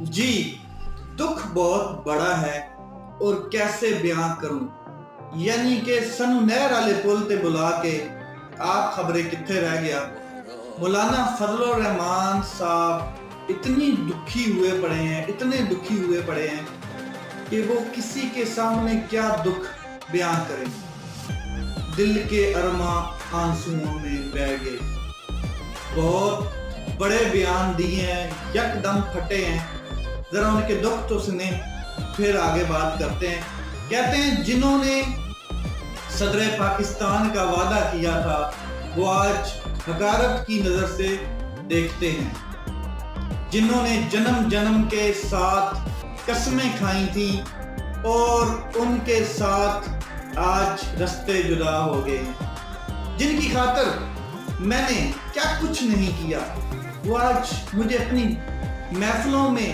जी, दुख बहुत बड़ा है और कैसे बयां करूं। यानी कि सनू नहर वाले पुल ते बुला के आप खबरें कित्थे रह गया। मौलाना फजलुर रहमान साहब इतनी दुखी हुए पड़े हैं, इतने दुखी हुए पड़े हैं कि वो किसी के सामने क्या दुख बयां करें। दिल के अरमा आंसुओं में बह गए। बहुत बड़े बयान दिए हैं, यकदम फटे हैं। जरा उनके दुख तो सुने, फिर आगे बात करते हैं। कहते हैं जिन्होंने सदर पाकिस्तान का वादा किया था वो आज हकारत की नजर से देखते हैं। जिन्होंने जन्म जन्म के साथ कसमें खाई थी और उनके साथ आज रास्ते जुदा हो गए। जिनकी खातिर मैंने क्या कुछ नहीं किया, वो आज मुझे अपनी महफिलों में